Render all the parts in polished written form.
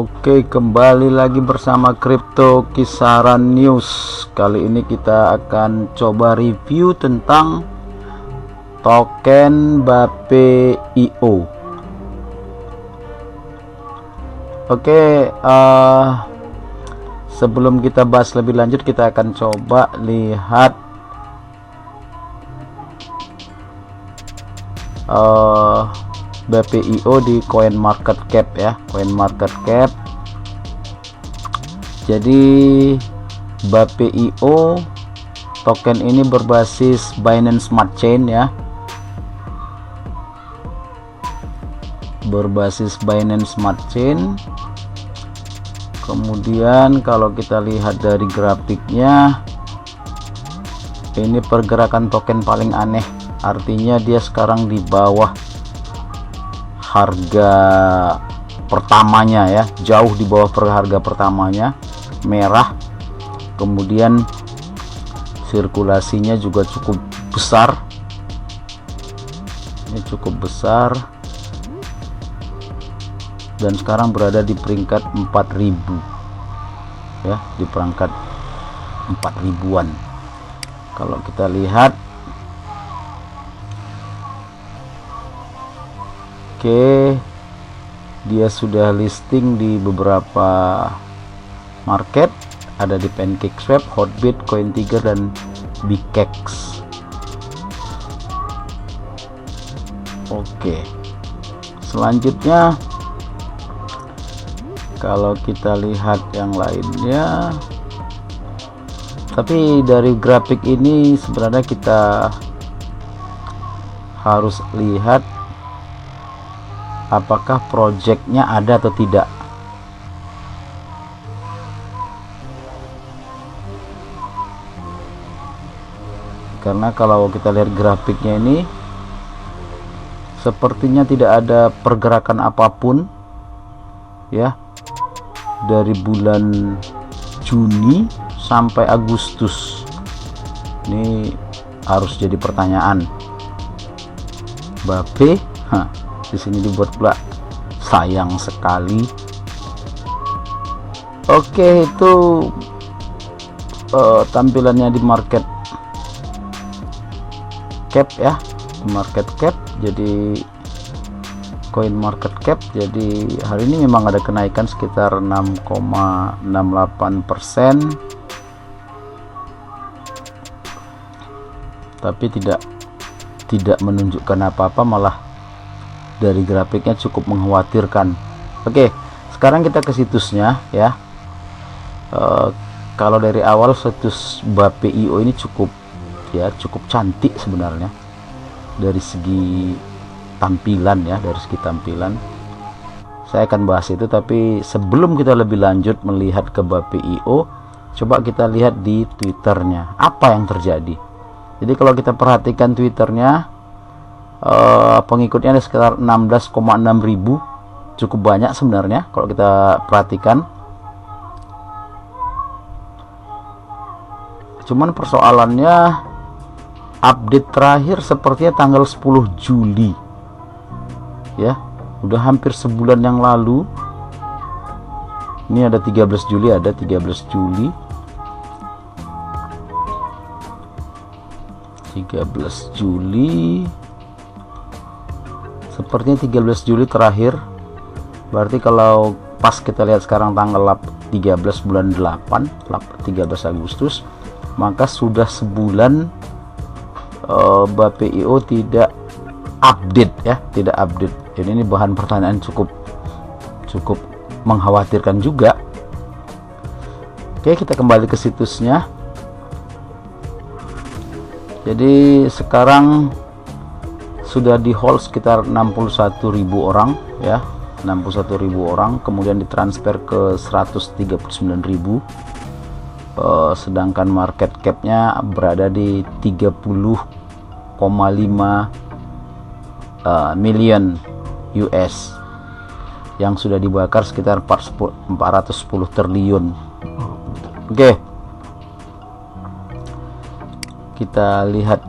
Oke, kembali lagi bersama Crypto Kisaran News. Kali ini kita akan coba review tentang token BAPE.io. Oke, sebelum kita bahas lebih lanjut, kita akan coba lihat BAPE.io di CoinMarketCap ya, CoinMarketCap. Jadi BAPE.io token ini berbasis Binance Smart Chain ya, berbasis Binance Smart Chain. Kemudian kalau kita lihat dari grafiknya, ini pergerakan token paling aneh, artinya dia sekarang di bawah harga pertamanya ya, jauh di bawah harga pertamanya, merah. Kemudian sirkulasinya juga cukup besar, ini cukup besar, dan sekarang berada di peringkat 4000 ya, di perangkat 4000-an. Kalau kita lihat, oke, dia sudah listing di beberapa market, ada di PancakeSwap, Hotbit, Coin3, dan Bkex. Oke, selanjutnya kalau kita lihat yang lainnya, tapi dari grafik ini sebenarnya kita harus lihat apakah projectnya ada atau tidak. Karena kalau kita lihat grafiknya ini, sepertinya tidak ada pergerakan apapun ya, dari bulan Juni sampai Agustus. Ini harus jadi pertanyaan. BAPE, di sini dibuat pula, sayang sekali. Oke, itu tampilannya di market cap ya, market cap. Jadi CoinMarketCap, jadi hari ini memang ada kenaikan sekitar 6,68%, tapi tidak menunjukkan apa-apa, malah dari grafiknya cukup mengkhawatirkan. Oke, sekarang kita ke situsnya ya. Kalau dari awal situs BAPE.io ini cukup cantik sebenarnya dari segi tampilan ya, dari segi tampilan. Saya akan bahas itu, tapi sebelum kita lebih lanjut melihat ke BAPE.io, coba kita lihat di Twitternya apa yang terjadi. Jadi kalau kita perhatikan Twitternya, pengikutnya ada sekitar 16,6 ribu, cukup banyak sebenarnya kalau kita perhatikan. Cuman persoalannya, update terakhir sepertinya tanggal 10 Juli ya, udah hampir sebulan yang lalu. Ini ada 13 Juli, ada 13 Juli, 13 Juli, sepertinya 13 Juli terakhir. Berarti kalau pas kita lihat sekarang tanggal 13 bulan 8, 13 Agustus, maka sudah sebulan BAPE.io tidak update ya, tidak update. Jadi ini bahan pertanyaan cukup mengkhawatirkan juga. Oke, kita kembali ke situsnya. Jadi sekarang sudah di hold sekitar 61.000 orang ya, 61.000 orang, kemudian ditransfer ke 139.000. Sedangkan market capnya berada di 30,5 million US, yang sudah dibakar sekitar 410 triliun. Oke, kita lihat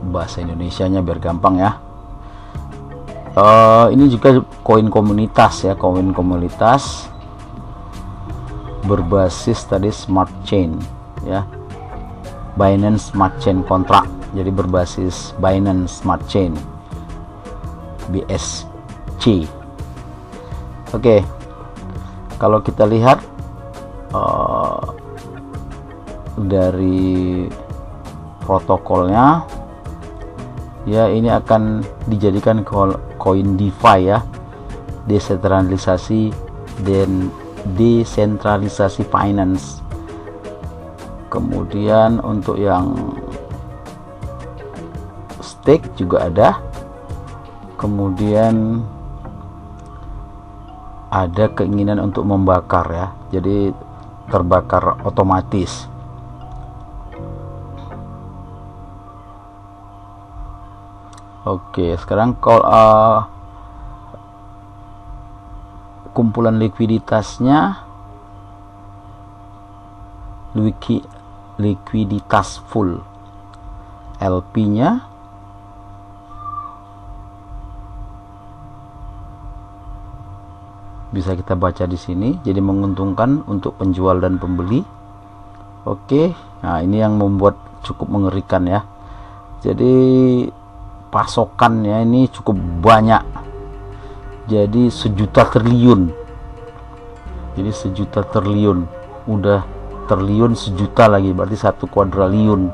bahasa Indonesianya biar gampang ya. Ini juga koin komunitas ya, koin komunitas berbasis tadi smart chain ya, Binance Smart Chain Contract, jadi berbasis Binance Smart Chain, BSC. Oke, kalau kita lihat dari protokolnya ya, ini akan dijadikan koin DeFi ya, desentralisasi dan desentralisasi finance. Kemudian untuk yang stake juga ada, kemudian ada keinginan untuk membakar ya, jadi terbakar otomatis. Oke, sekarang kalau kumpulan likuiditasnya, likuiditas full, LP nya bisa kita baca di sini, jadi menguntungkan untuk penjual dan pembeli. Oke, nah ini yang membuat cukup mengerikan ya, jadi pasokannya ini cukup banyak, jadi 1.000.000 triliun, jadi 1.000.000 triliun, udah triliun 1.000.000 lagi, berarti 1 kuadriliun.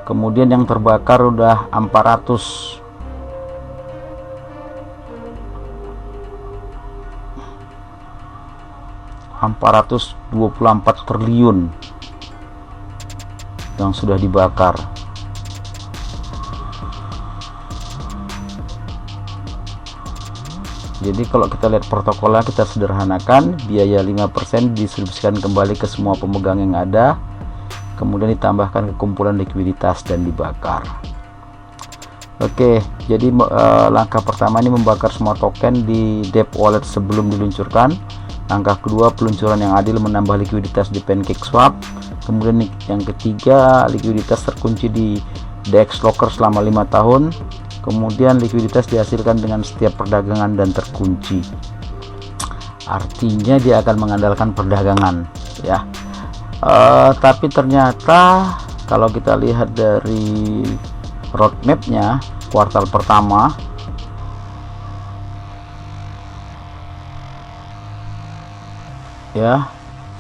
Kemudian yang terbakar udah 424 triliun yang sudah dibakar. Jadi kalau kita lihat protokolnya, kita sederhanakan, biaya 5% didistribusikan kembali ke semua pemegang yang ada, kemudian ditambahkan ke kumpulan likuiditas dan dibakar. Oke, jadi langkah pertama ini membakar semua token di DEP wallet sebelum diluncurkan. Langkah kedua, peluncuran yang adil menambah likuiditas di PancakeSwap. Kemudian yang ketiga, likuiditas terkunci di DEX Locker selama 5 tahun. Kemudian likuiditas dihasilkan dengan setiap perdagangan dan terkunci. Artinya dia akan mengandalkan perdagangan ya. Tapi ternyata kalau kita lihat dari roadmapnya, kuartal pertama ya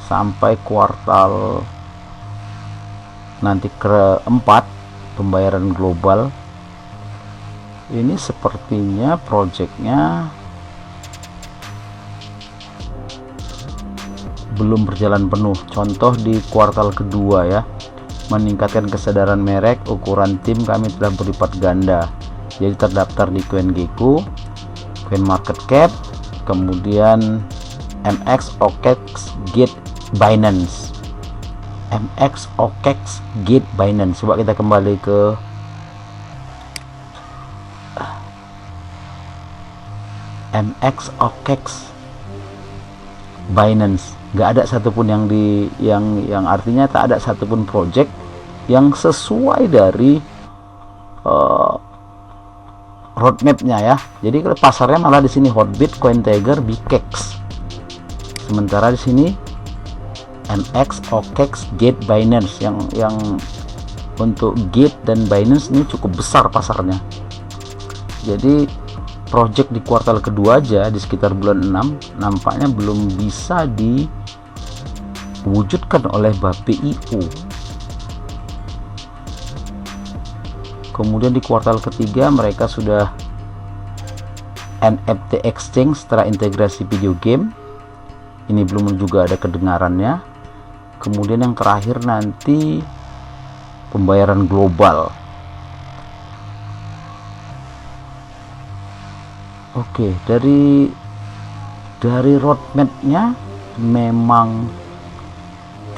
sampai kuartal nanti keempat, pembayaran global, ini sepertinya projectnya belum berjalan penuh. Contoh di kuartal kedua ya, meningkatkan kesadaran merek, ukuran tim kami telah berlipat ganda, jadi terdaftar di CoinGecko, CoinMarketCap, kemudian MX, OKEX, Gate, Binance. MX, OKEX, Gate, Binance. Coba kita kembali ke MX, OKEX, Binance. Nggak ada satupun yang artinya tak ada satupun project yang sesuai dari roadmapnya ya. Jadi kalau pasarnya malah di sini Hotbit, CoinTiger, Bikex. Sementara di sini MX, OKEX, Gate, Binance. Yang untuk Gate dan Binance ini cukup besar pasarnya. Jadi project di kuartal kedua aja di sekitar bulan 6 nampaknya belum bisa diwujudkan oleh BPIU. Kemudian di kuartal ketiga mereka sudah NFT exchange setelah integrasi video game, ini belum juga ada kedengarannya. Kemudian yang terakhir nanti pembayaran global. Oke, dari roadmapnya memang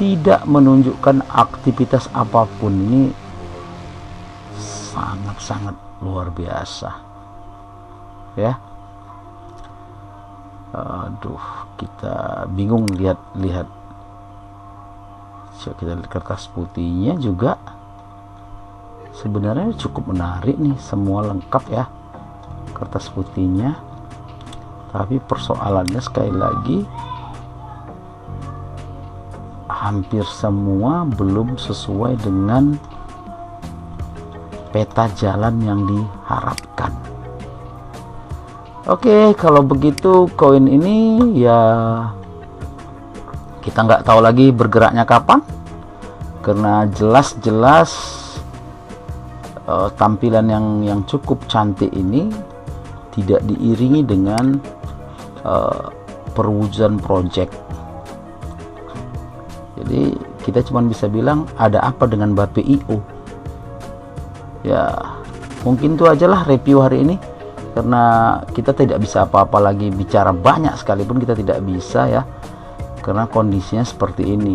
tidak menunjukkan aktivitas apapun. Ini sangat-sangat luar biasa ya. Aduh, kita bingung lihat. Coba kita lihat kertas putihnya juga sebenarnya cukup menarik nih, semua lengkap ya. kertas putihnya. Tapi persoalannya sekali lagi, hampir semua belum sesuai dengan peta jalan yang diharapkan. Oke, kalau begitu koin ini ya kita nggak tahu lagi bergeraknya kapan, karena jelas-jelas tampilan yang cukup cantik ini tidak diiringi dengan perwujudan project. Jadi kita cuma bisa bilang ada apa dengan Bape.io. Ya mungkin itu ajalah review hari ini, karena kita tidak bisa apa-apa lagi, bicara banyak sekalipun kita tidak bisa ya, karena kondisinya seperti ini.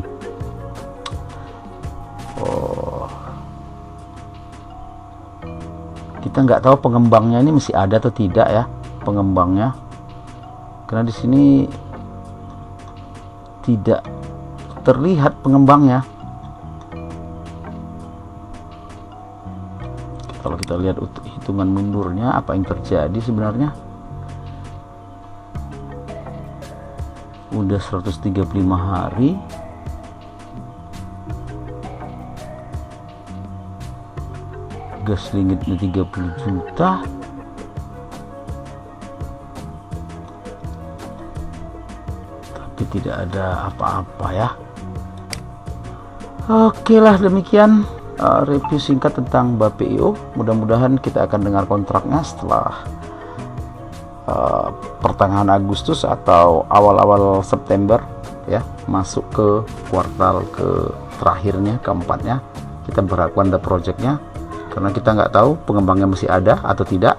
Kita nggak tahu pengembangnya ini masih ada atau tidak ya, pengembangnya, karena di sini tidak terlihat pengembangnya. Kalau kita lihat hitungan mundurnya, apa yang terjadi sebenarnya, udah 135 hari, gas limitnya 30 juta, tapi tidak ada apa-apa ya. Oke lah, demikian review singkat tentang Bape.io. Mudah-mudahan kita akan dengar kontraknya setelah pertengahan Agustus atau awal-awal September ya, masuk ke kuartal ke terakhirnya, keempatnya. Kita berharap ada projectnya, karena kita nggak tahu pengembangnya masih ada atau tidak,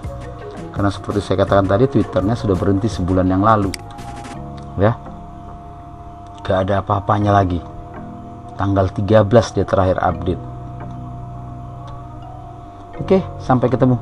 karena seperti saya katakan tadi, Twitternya sudah berhenti sebulan yang lalu ya, gak ada apa-apanya lagi. Tanggal 13 dia terakhir update. Oke, sampai ketemu.